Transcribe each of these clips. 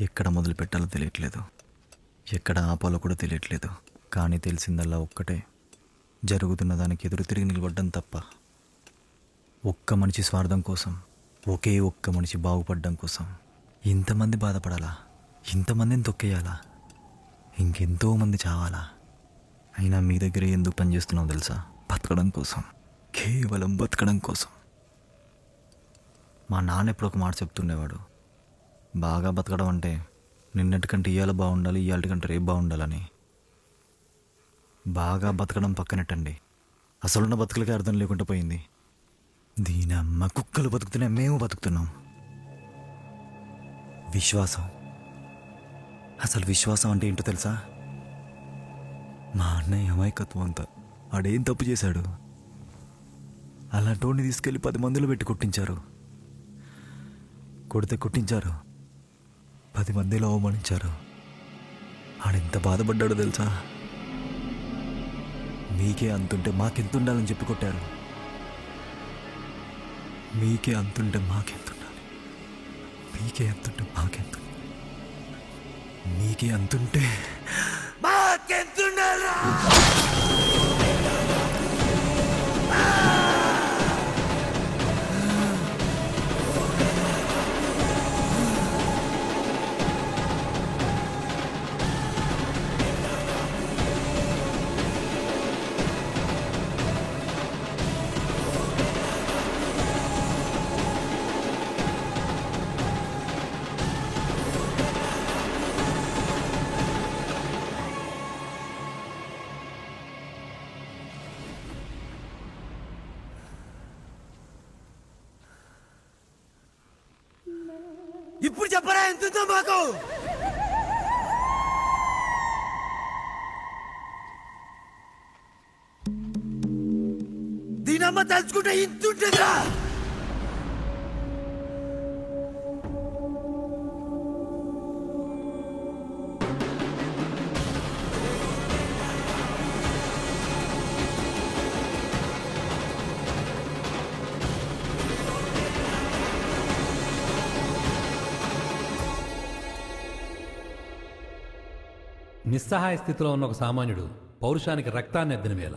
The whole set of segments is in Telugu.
ఎక్కడ మొదలు పెట్టాలో తెలియట్లేదు, ఎక్కడ ఆపాలో కూడా తెలియట్లేదు. కానీ తెలిసిందల్లా ఒక్కటే, జరుగుతున్న దానికి ఎదురు తిరిగి నిలబడ్డం తప్ప. ఒక్క మనిషి స్వార్థం కోసం, ఒకే ఒక్క మనిషి బాగుపడడం కోసం ఇంతమంది బాధపడాలా, ఇంతమందిని తొక్కేయాలా, ఇంకెంతోమంది చావాలా? అయినా మీ దగ్గర ఎందుకు పనిచేస్తున్నావు తెలుసా? బతకడం కోసం, కేవలం బతకడం కోసం. మా నాన్న ఎప్పుడు ఒక మాట చెప్తుండేవాడు, బాగా బతకడం అంటే నిన్నటికంటే ఇవాళ బాగుండాలి, ఇవాళకంటే రేపు బాగుండాలని. బాగా బతకడం పక్కనట్టండి, అసలున్న బతుకులకే అర్థం లేకుండా పోయింది. దీనమ్మ కుక్కలు బతుకుతున్నాయి, మేము బతుకుతున్నాం. విశ్వాసం, అసలు విశ్వాసం అంటే ఏంటో తెలుసా? మా అన్నయ్య అమాయకత్వం అంతా. ఆడేం తప్పు చేశాడు? అలాంటి తీసుకెళ్ళి 10 మందిలో పెట్టి కొట్టించారు. కొడితే కొట్టించారు, 10 మందిలో అవమానించారు. ఆడెంత బాధపడ్డాడో తెలుసా? మీకే అంతుంటే మాకెంత ఉండాలని చెప్పి కొట్టారు. మీకే అంతుంటే మాకెంత ఉండాలి, మీకే అంతుంటే మాకెంత, మీకే అంతుంటే మాకెంతుండాలా? ఇప్పుడు చెప్పరా ఎంతుందో మాకు? దీనమ్మ తలుచుకుంటే ఇంతుంటుందిరా. నిస్సహాయ స్థితిలో ఉన్న ఒక సామాన్యుడు పౌరుషానికి రక్తాన్ని ఎద్దిన వేళ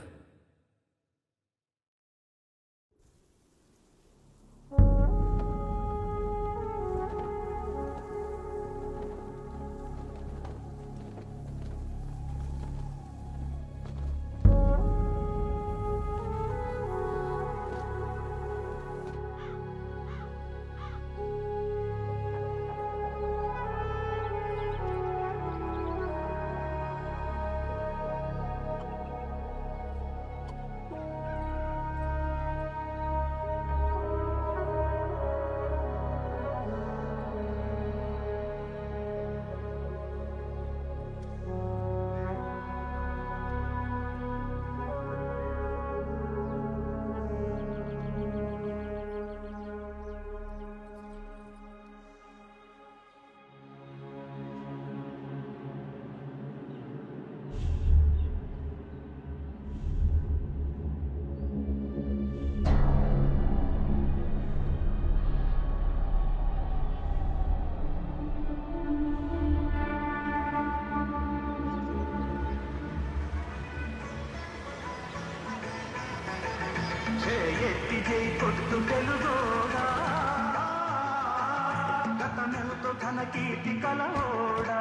కీర్తి కలవోడా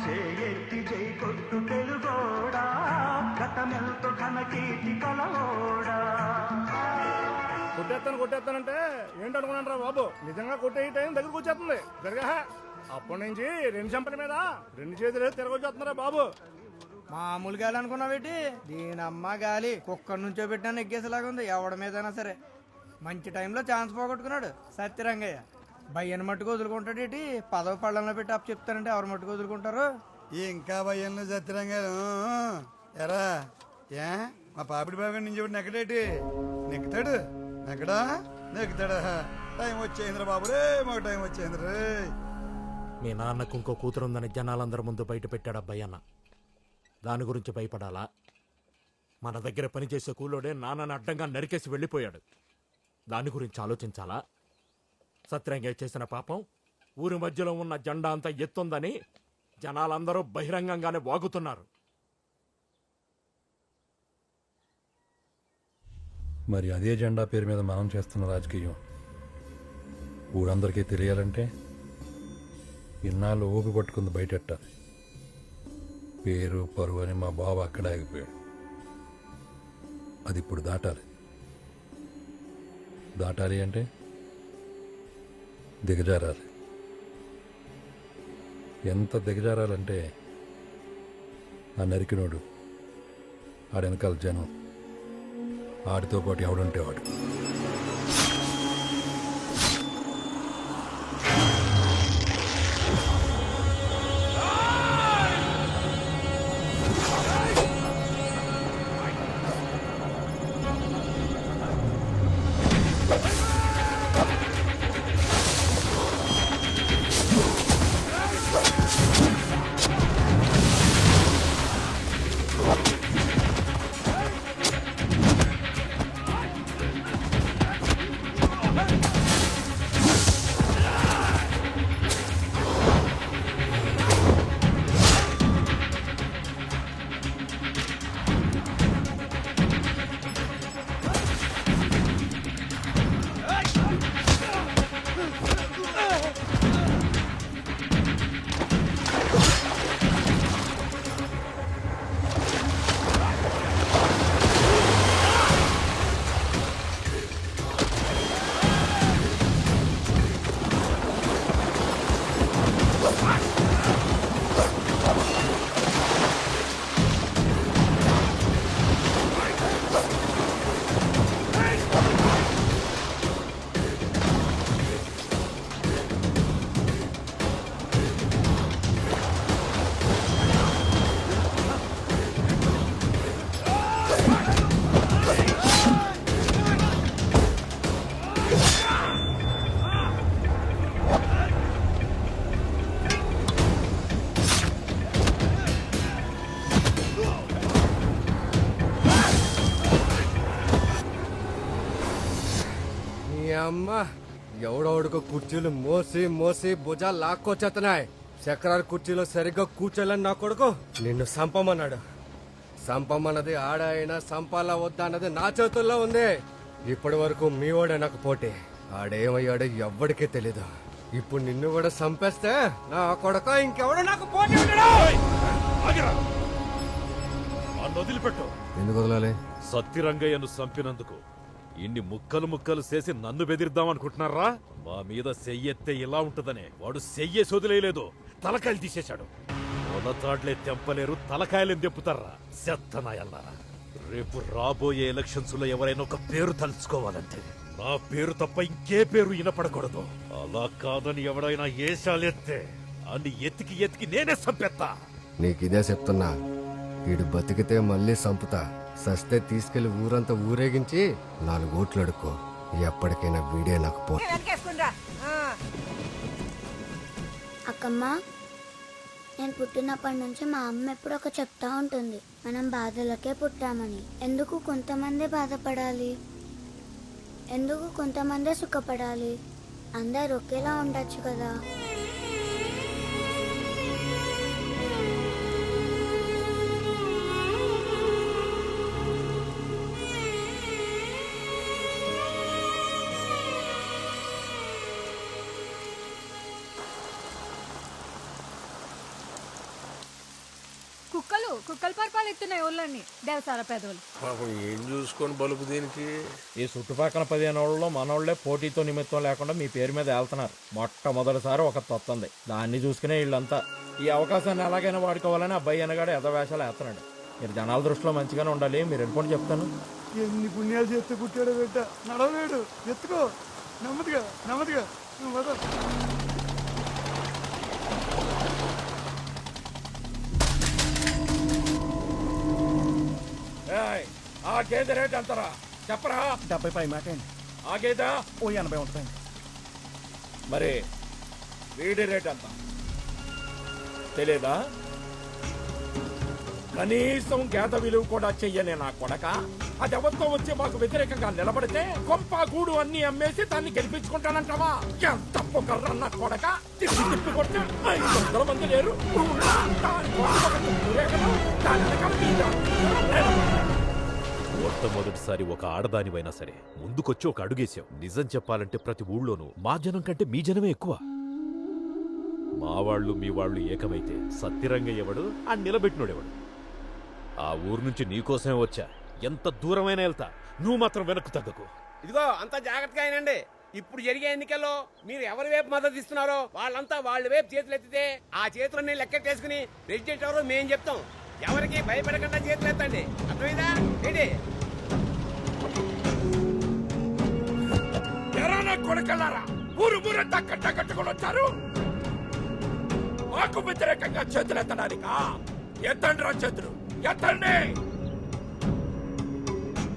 చేయెత్తి జై కొట్టు తెలుగోడా గతమెల్తో ఘన కీర్తి కలవోడా. కొట్టేస్తానంటే ఏంటనుకున్నాను రా బాబు, నిజంగా కొట్టే టైం దగ్గరకు వచ్చేస్తుంది. జరగా అప్పటి నుంచి 2 చెంపల మీద 2 చేతులు తిరగొచ్చేస్తున్నారా బాబు. మామూలు గాలి అనుకున్నావేటి? దీనమ్మ గాలి కుక్కర్ నుంచో పెట్టినా ఎగ్గేసేలాగా ఉంది. ఎవడ మీదైనా సరే మంచి టైంలో ఛాన్స్ పోగొట్టుకున్నాడు సత్యరంగయ్య. భయ్యను మట్టుకు వదులుకుంటాడేటి? పదవి పళ్ళంలో పెట్టి అప్పు చెప్తానంటే ఎవరు మట్టుకు వదులుకుంటారు? ఇంకా భయ్యంలో సత్యరంగారు ఎరా ఏ మా పాపిడి బాబు నుంచి నెక్కడేటి? నెక్కుతాడు, నెక్కడా నెక్కుతాడా? టైం వచ్చేంద్ర బాబు రే, మాకు టైం వచ్చేంద్ర రే. మీ నాన్నకు ఇంకో కూతురుందని జనాలందరి ముందు బయట పెట్టాడు అబ్బాయన్న. దాని గురించి భయపడాలా? మన దగ్గర పనిచేసే కూలోడే నాన్నని అడ్డంగా నరికేసి వెళ్ళిపోయాడు. దాని గురించి ఆలోచించాలా? సత్యరంగయ్య చేసిన పాపం ఊరి మధ్యలో ఉన్న జెండా అంతా ఎత్తుందని జనాలందరూ బహిరంగంగానే వాగుతున్నారు. మరి అదే జెండా పేరు మీద మనం చేస్తున్న రాజకీయం ఊరందరికీ తెలియాలంటే ఇన్నాళ్ళు ఊపి పట్టుకుంది బయటెట్టాలి. పేరు పరువు అని మా బావ అక్కడ ఆగిపోయాడు. అది ఇప్పుడు దాటాలి. దాటాలి అంటే దిగజారాలి. ఎంత దిగజారాలంటే ఆ నరికినోడు ఆడ వెనకాల జనం ఆడితో పాటు ఎవడుంటే వాడు. అమ్మ ఎవడోడుకో కుర్చీలు మోసి మోసి భుజాలు లాక్కొచ్చేస్తున్నాయి. చక్రాల కుర్చీలో సరిగ్గా కూర్చోలేని నా కొడుకు నిన్ను సంపమన్నాడు. సంపమన్నది ఆడ అయినా సంపాలా వద్దా అన్నది నా చేతుల్లో ఉంది. ఇప్పటి వరకు మీ వాడే నాకు పోటీ. ఆడేమయ్యాడో ఎవ్వడికే తెలీదు. ఇప్పుడు నిన్ను కూడా సంపేస్తే నా కొడుకు ఇంకెవడు నాకు పోటీ ఉండడు. వదిలిపెట్టు. ఎందుకు వదలాలి? సత్యరంగయ్యను చంపినందుకు ఇన్ని ముక్కలు ముక్కలు చేసి నన్ను బెదిరిద్దామనుకుంటున్నారా? మా మీద సెయ్యెత్తే ఇలా ఉంటదనే వాడు సెయ్యేసి వదిలేయలేదు, తలకాయలు తీసేశాడు. మొలతాడ్లే తెంపలేరు, తలకాయలేం తెంపుతారా సెత్తనాయల్లారా. రేపు రాబోయే ఎలక్షన్స్ లో ఎవరైనా ఒక పేరు తలుచుకోవాలంటే నా పేరు తప్ప ఇంకే పేరు వినపడకూడదు. అలా కాదని ఎవడైనా ఏషాలెత్తే అన్ని ఎతికి ఎతికి నేనే చంపేస్తా. నీకిదే చెప్తున్నా, వీడు బతికితే మళ్ళీ సంపుతా, సస్తే తీసుకెళ్లి ఊరంతా ఊరేగించి 4 ఓట్లు అడుక్కో. ఎప్పటికైనా వీడే నాకు పో. అక్కమ్మ, నేను పుట్టినప్పటి నుంచి మా అమ్మ ఎప్పుడు ఒక చెప్తా ఉంటుంది, మనం బాధలకే పుట్టామని. ఎందుకు కొంతమంది బాధపడాలి? ఎందుకు కొంతమంది సుఖపడాలి? అందరు ఒకేలా ఉండొచ్చు కదా. కుక్కలు పరపాలు ఎత్తున్నాయి ఊళ్ళని దేవసార పెదవులు. ఏం చూసుకొని బలుపు దీనికి? ఈ చుట్టుపక్కల 15 ఏళ్లలో మనోళ్లే పోటీతో నిమిత్తం లేకుండా మీ పేరు మీద వెళ్తున్నారు. మొట్టమొదటిసారి ఒక తొత్తంది, దాన్ని చూసుకునే వీళ్ళంతా ఈ అవకాశాన్ని ఎలాగైనా వాడుకోవాలని అబ్బాయి అనగాడు ఎదవేషాలు వేస్తున్నాడు. మీరు జనాల దృష్టిలో మంచిగానే ఉండాలి. మీరు వెళ్ళిపోండి చెప్తాను. ఎన్ని పుణ్యాలు చేస్తే పుట్టాడు బిడ్డ, నడవలేడు. ఎత్తుకో, నెమ్మదిగా నెమ్మదిగా నువ్వు వద. ఆ గేదె రేట్ ఎంతరా చెప్పరా? 70 మాట అండి. ఆ గేదె ఓ 80 ఉంటుంది. మరి వీడి రేట్ ఎంత తెలియదా? కనీసం గేద విలువ కూడా చెయ్యనే నా కొడక. అది ఎవరితో వచ్చి మాకు వ్యతిరేకంగా నిలబడితే కొంప గూడు అన్ని అమ్మేసి దాన్ని గెలిపించుకుంటానంటావా? ఎంత పొగర్రా నా కొడక. తిప్పి కొడితే 500 మంది లేరు. దాని కోసం ఒక ఊరేగను, దాని వెనకాల మీద. మొట్టమొదటిసారి ఒక ఆడదానివైనా సరే ముందుకొచ్చి ఒక అడుగేశావు. నిజం చెప్పాలంటే ప్రతి ఊళ్ళోనూ మా జనం కంటే మీ జనమే ఎక్కువ. మా వాళ్ళు మీ వాళ్ళు ఏకమైతే సత్యరంగ ఎవడు ఆ నిలబెట్టినోడెవడు? ఆ ఊరు నుంచి నీకోసమే వచ్చా. ఎంత దూరమైనా వెళ్తా, నువ్వు మాత్రం వెనక్కు తగ్గకు. ఇదిగో అంత జాగ్రత్తగా అయినండి. ఇప్పుడు జరిగే ఎన్నికల్లో మీరు ఎవరి వైపు మద్దతు ఇస్తున్నారో వాళ్ళంతా వాళ్ళ వైపు చేతులు ఎత్తితే ఆ చేతులన్నీ లెక్కెట్టేసుకుని ప్రెసిడెంట్ ఎవరో మేం చెప్తాం. ఎవరికి భయపడకుండా చేతులు ఎత్తండి. అర్థమైందా ఏంటి? ఎరానా కొడకల్లారా, ఊరు ఊరంతా కట్టుకొని వచ్చారు. మాకు వ్యతిరేకంగా చేతులు ఎత్తడానికా? ఎత్తండి రా చేతులు, ఎత్తండి.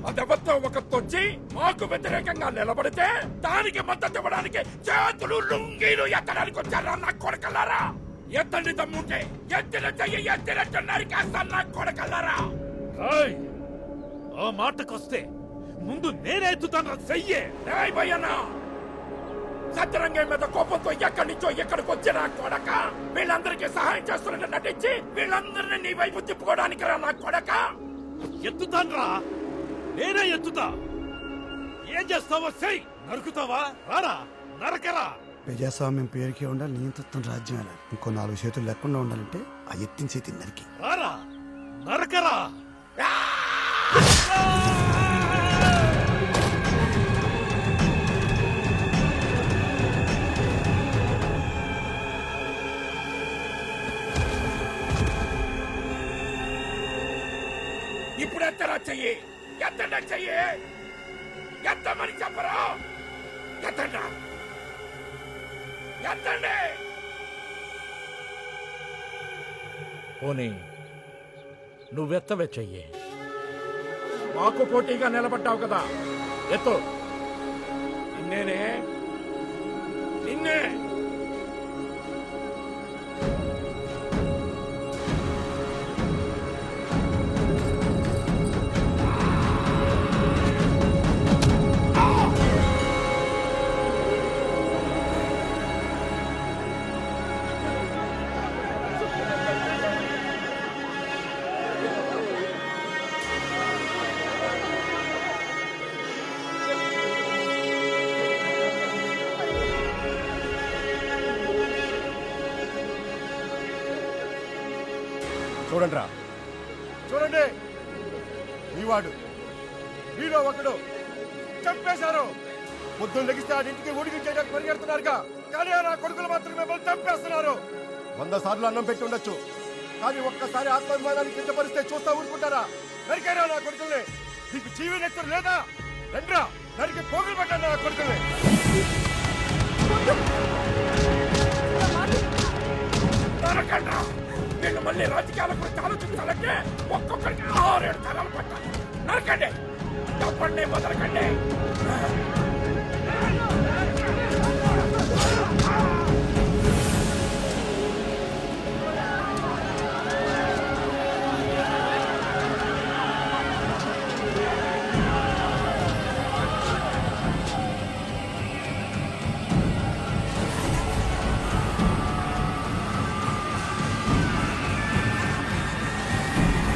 అదెవరితో ఒకతొచ్చి మాకు వ్యతిరేకంగా నిలబడితే దానికి మద్దతు ఇవ్వడానికి చేతులు లుంగీలు ఎత్తడానికి వచ్చారా నా కొడకల్లారా? ఎత్తండి తమ్ముంటే ఎత్తిన చెయ్యి ఎత్తినట్టున్నారు కాస్త నా కొడకల్లారా. ఆ మాటకొస్తే ముందు నేనే ఎత్తుతాను. చెయ్యే భయ్యన్నా, సత్యరంగం మీద కోపంతో ఎక్కడి నుంచో ఎక్కడికి వచ్చినా కొడక. వీళ్ళందరికీ సహాయం చేస్తున్నట్టు నటించి వీళ్ళందరినీ నీ వైపు తిప్పుకోవడానికి రా నా కొడక. ఎత్తుతాన్రా, నేనే ఎత్తుతా. ఏం చేస్తావో చెయ్యి. నరుకుతావా? రారా, నరకరా. ప్రజాస్వామ్యం పేరుకే ఉండాలి, నియంత్రితం రాజ్యం. ఇంకో 4 చేతులు లేకుండా ఉండాలంటే ఆ ఎత్తిన చేతి నరికి. రారా, నరకరా. ఇప్పుడు ఎత్తరా చెయ్యి, ఎత్తండి చెయ్యి, ఎత్తమని చెప్పరా. ఎత్తండి, ఎత్తండి. పోనీ నువ్వెత్తవే చెయ్యి. మాకు పోటీగా నిలబడ్డావు కదా, ఎత్తు. నిన్నేనే, నిన్నే. చూడండి రా, చూడండి, ఈ వాడు వీడో ఒకడు చంపేశారు. పొద్దున్న లెగిస్తే ఆ ఇంటికి ఊడికి చేయడానికి పరిగెడుతున్నారుగా, కానీ నా కొడుకులు మాత్రం మిమ్మల్ని చంపేస్తున్నారు. 100 సార్లు అన్నం పెట్టి ఉండొచ్చు, కానీ ఒక్కసారి ఆత్మాభిమానాన్ని కిందపరిస్తే చూస్తా ఊరుకుంటారా? నరికారా నా కొడుకుల్ని? నీకు జీవి నెత్తరు లేదా? రండ్రా, నరికి పోగులు పెట్టండి నా కొడుకుల్ని. నరకండ్రా. వీళ్ళు మళ్ళీ రాజకీయాల గురించి ఆలోచించాలంటే ఒక్కొక్కరికి 6-7 తరాలు పట్టాలి. నరకండి, తప్పండి, మొదలకండి.